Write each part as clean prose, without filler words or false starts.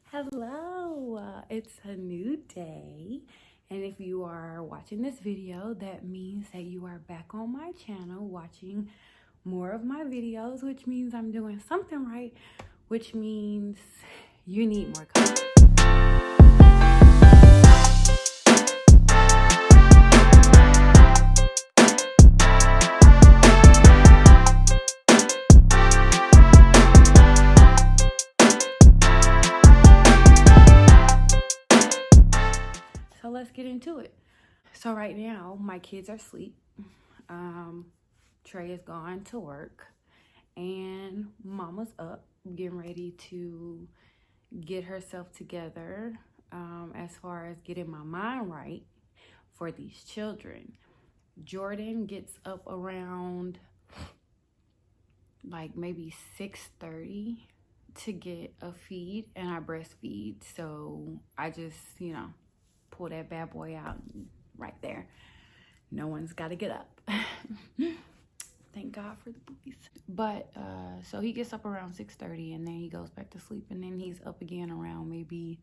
Hello, it's a new day, and if you are watching this video, that means that you are back on my channel watching more of my videos, which means I'm doing something right, which means you need more content. So let's get into it. So right now, my kids are asleep. Trey is gone to work, and Mama's up, getting ready to get herself together as far as getting my mind right for these children. Jordan gets up around like maybe 6:30 to get a feed, and I breastfeed, so I just pull that bad boy out right there. No one's got to get up. Thank God for the boys. But so he gets up around 6:30, and then he goes back to sleep, and then he's up again around maybe,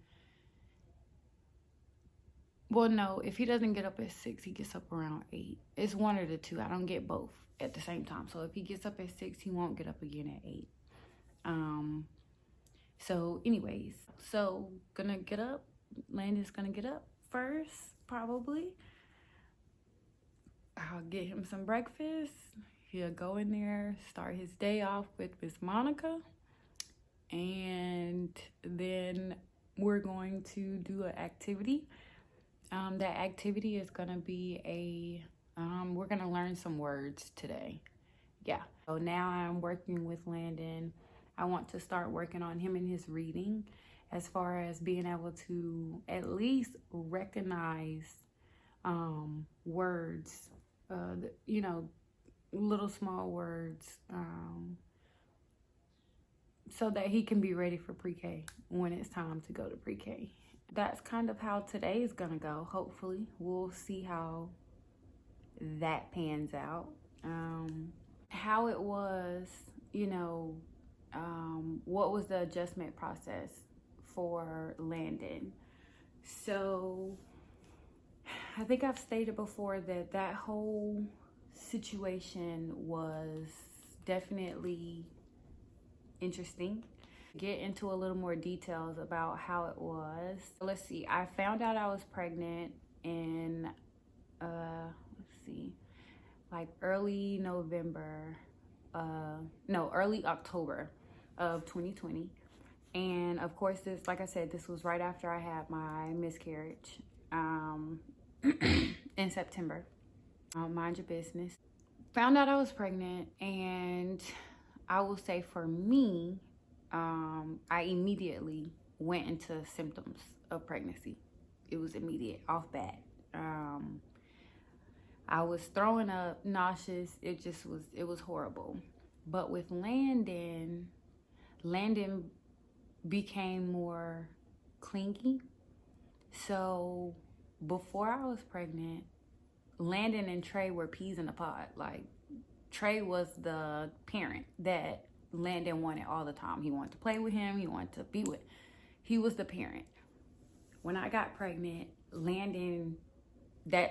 well, no, if he doesn't get up at 6, he gets up around 8. It's one or the two. I don't get both at the same time. So if he gets up at 6, he won't get up again at 8. So anyways, so gonna get up. Landon's gonna get up first, probably. I'll get him some breakfast. He'll go in there, start his day off with Miss Monica, and then we're going to do an activity. That activity is gonna be we're gonna learn some words today. Yeah. So now I'm working with Landon. I want to start working on him and his reading, as far as being able to at least recognize words, little small words, so that he can be ready for pre-K when it's time to go to pre-K. That's kind of how today is gonna go. Hopefully we'll see how that pans out. How it was, what was the adjustment process for Landon? So I think I've stated before that whole situation was definitely interesting. Get into a little more details about how it was. Let's see, I found out I was pregnant in like early October of 2020. And of course, this, like I said, this was right after I had my miscarriage in September. Mind your business. Found out I was pregnant, and I will say for me, I immediately went into symptoms of pregnancy. It was immediate, off bat. I was throwing up, nauseous. It was horrible. But with Landon became more clingy. So before I was pregnant, Landon and Trey were peas in a pod. Like, Trey was the parent that Landon wanted all the time. He wanted to play with him. He wanted to be with. He was the parent. When I got pregnant, Landon,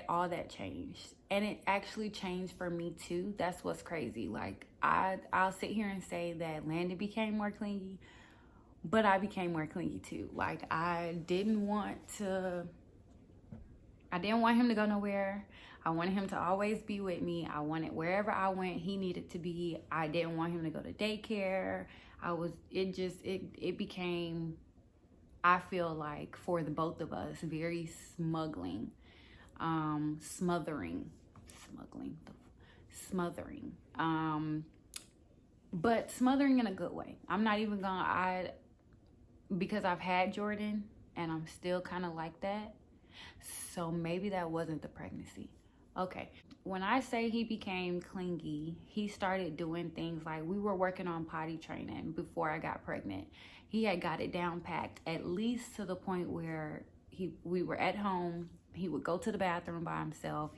all that changed. And it actually changed for me too. That's what's crazy. Like, I'll sit here and say that Landon became more clingy, but I became more clingy too. Like, I didn't want him to go nowhere. I wanted him to always be with me. I wanted wherever I went, he needed to be. I didn't want him to go to daycare. It became, I feel like, for the both of us, very smothering. But smothering in a good way. I'm not even because I've had Jordan and I'm still kind of like that. So maybe that wasn't the pregnancy. Okay. When I say he became clingy, he started doing things like, we were working on potty training before I got pregnant. He had got it down packed, at least to the point where we were at home. He would go to the bathroom by himself.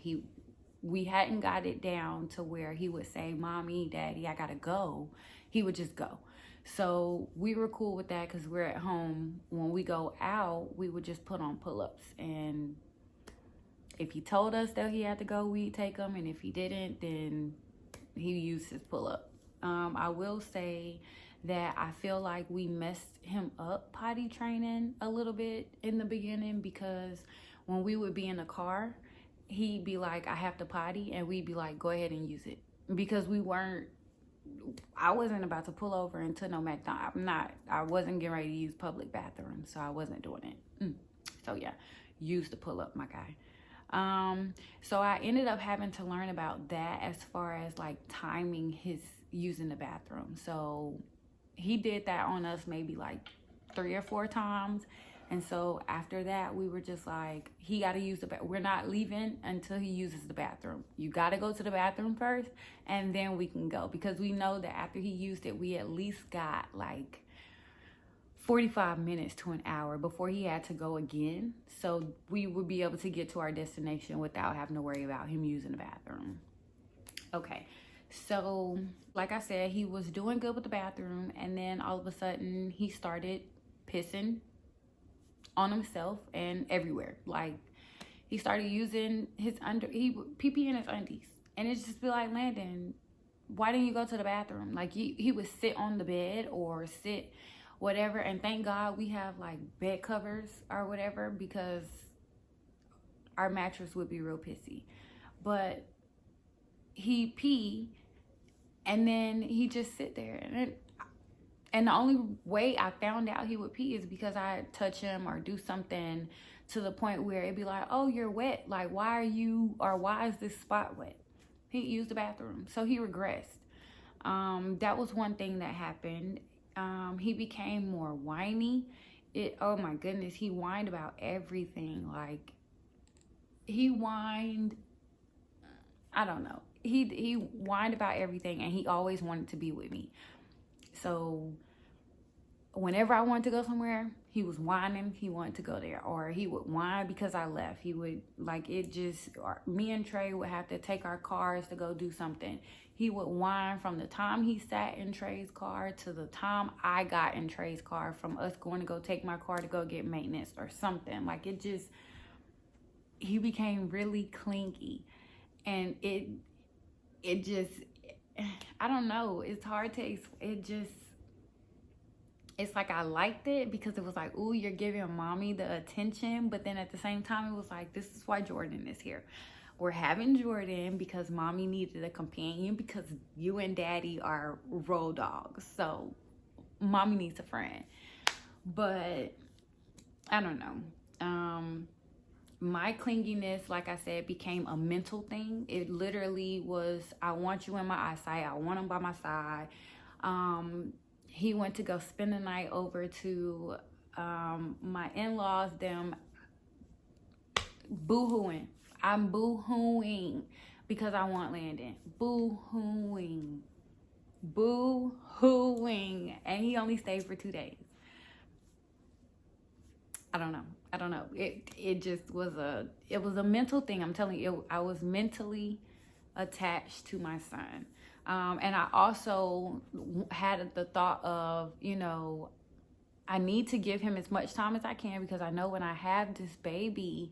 We hadn't got it down to where he would say, Mommy, Daddy, I gotta go. He would just go. So we were cool with that because we're at home. When we go out, we would just put on pull-ups. And if he told us that he had to go, we'd take him. And if he didn't, then he used his pull-up. I will say that I feel like we messed him up potty training a little bit in the beginning, because when we would be in the car, he'd be like, I have to potty, and we'd be like, go ahead and use it. Because I wasn't about to pull over into no McDonald's. I wasn't getting ready to use public bathrooms, so I wasn't doing it. So yeah, use the pull-up, my guy. So I ended up having to learn about that as far as like timing his using the bathroom. So he did that on us maybe like 3 or 4 times. And so after that, we were just like, he got to use the bathroom. We're not leaving until he uses the bathroom. You got to go to the bathroom first, and then we can go. Because we know that after he used it, we at least got like 45 minutes to an hour before he had to go again. So we would be able to get to our destination without having to worry about him using the bathroom. Okay, so like I said, he was doing good with the bathroom, and then all of a sudden he started pissing on himself and everywhere. Like, he started using his he would pee in his undies, and it's just be like, Landon, why didn't you go to the bathroom? Like, he would sit on the bed or sit whatever, and thank God we have like bed covers or whatever, because our mattress would be real pissy. But he pee, and then he just sit there, and the only way I found out he would pee is because I touch him or do something to the point where it'd be like, oh, you're wet. Like, why is this spot wet? He used the bathroom. So he regressed. That was one thing that happened. He became more whiny. Oh my goodness, he whined about everything. Like, he whined, I don't know. He whined about everything, and he always wanted to be with me. So whenever I wanted to go somewhere, he was whining, he wanted to go there. Or he would whine because I left. He would, like, me and Trey would have to take our cars to go do something. He would whine from the time he sat in Trey's car to the time I got in Trey's car, from us going to go take my car to go get maintenance or something. Like, he became really clingy. And it just, I don't know, it's hard to, it's like I liked it because it was like, ooh, you're giving mommy the attention. But then at the same time, it was like, this is why Jordan is here. We're having Jordan because mommy needed a companion, because you and daddy are road dogs. So mommy needs a friend. But I don't know. My clinginess, like I said, became a mental thing. It literally was, I want you in my eyesight. I want him by my side. He went to go spend the night over to my in-laws, them boo-hooing. I'm boo-hooing because I want Landon. Boo-hooing. Boo-hooing. And he only stayed for 2 days. I don't know. It just was it was a mental thing. I'm telling you, I was mentally attached to my son. And I also had the thought of, I need to give him as much time as I can, because I know when I have this baby,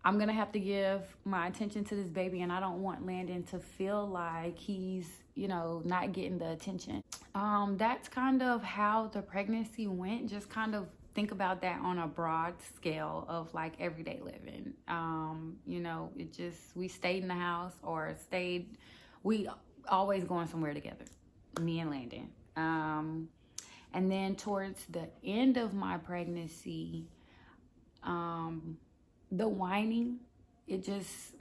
I'm going to have to give my attention to this baby, and I don't want Landon to feel like he's, not getting the attention. That's kind of how the pregnancy went. Just kind of think about that on a broad scale of like everyday living. We stayed in the house, we always going somewhere together, me and Landon. And then towards the end of my pregnancy, the whining, it just,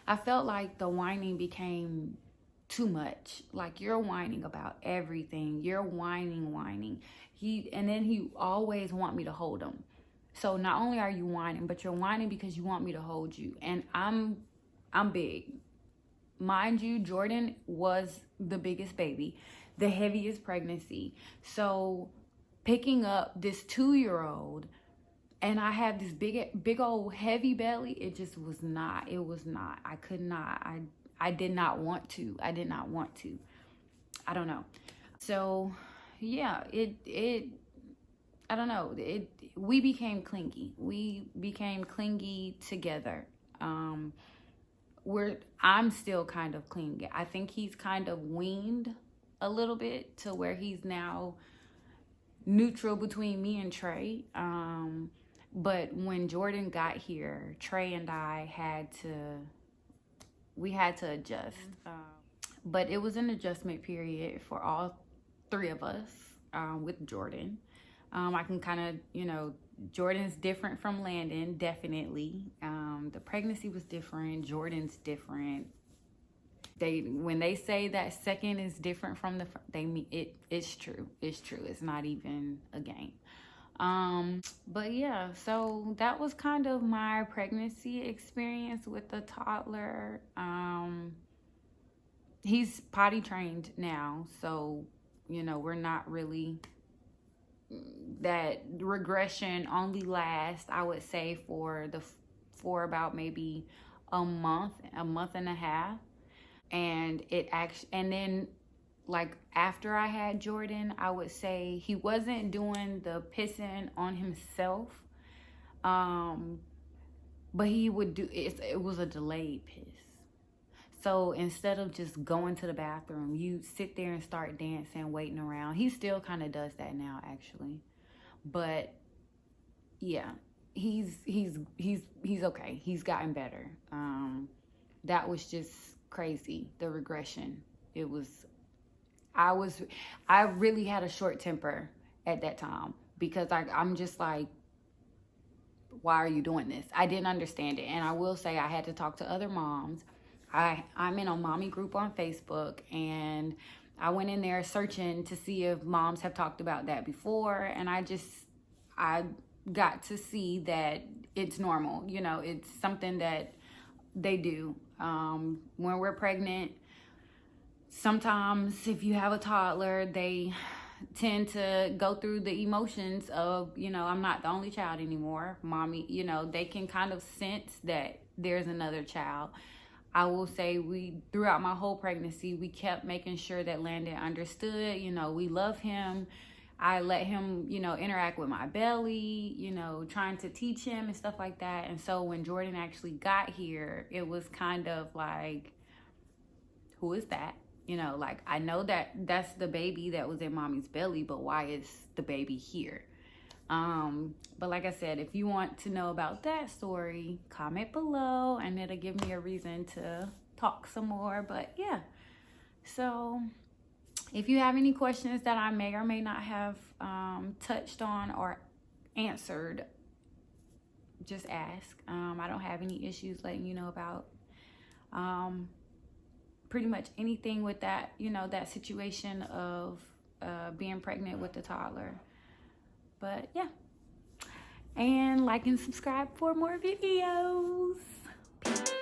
I felt like the whining became too much. Like, you're whining about everything. You're whining. And then he always want me to hold him. So not only are you whining, but you're whining because you want me to hold you. And I'm big. Mind you, Jordan was the biggest baby, the heaviest pregnancy. So picking up this 2-year-old, and I had this big old heavy belly, it just was not. I could not. I did not want to. I don't know. So yeah, I don't know. We became clingy. We became clingy together. I'm still kind of clingy. I think he's kind of weaned a little bit to where he's now neutral between me and Trey. But when Jordan got here, Trey and I had to adjust. But it was an adjustment period for all three of us with Jordan. I can kind of, Jordan's different from Landon, definitely. The pregnancy was different. Jordan's different. When they say that second is different from it's true. It's true. It's not even a game. But yeah, so that was kind of my pregnancy experience with the toddler. He's potty trained now, so we're not really, that regression only lasts, I would say, for about maybe a month and a half. And then like after I had Jordan, I would say he wasn't doing the pissing on himself, but he would do it was a delayed piss. So instead of just going to the bathroom, you sit there and start dancing, waiting around. He still kind of does that now, actually. But yeah, he's okay. He's gotten better. That was just crazy, the regression. I really had a short temper at that time, because I'm just like, why are you doing this? I didn't understand it. And I will say, I had to talk to other moms. I'm in a mommy group on Facebook, and I went in there searching to see if moms have talked about that before. And I got to see that it's normal. It's something that they do. When we're pregnant, sometimes if you have a toddler, they tend to go through the emotions of, I'm not the only child anymore. Mommy, they can kind of sense that there's another child. I will say throughout my whole pregnancy, we kept making sure that Landon understood, we love him. I let him, interact with my belly, trying to teach him and stuff like that. And so when Jordan actually got here, it was kind of like, who is that? Like, I know that that's the baby that was in mommy's belly, but why is the baby here? But like I said, if you want to know about that story, comment below and it'll give me a reason to talk some more. But yeah, so if you have any questions that I may or may not have touched on or answered, just ask. I don't have any issues letting you know about pretty much anything with that, that situation of being pregnant with the toddler. But yeah, and like and subscribe for more videos. Peace.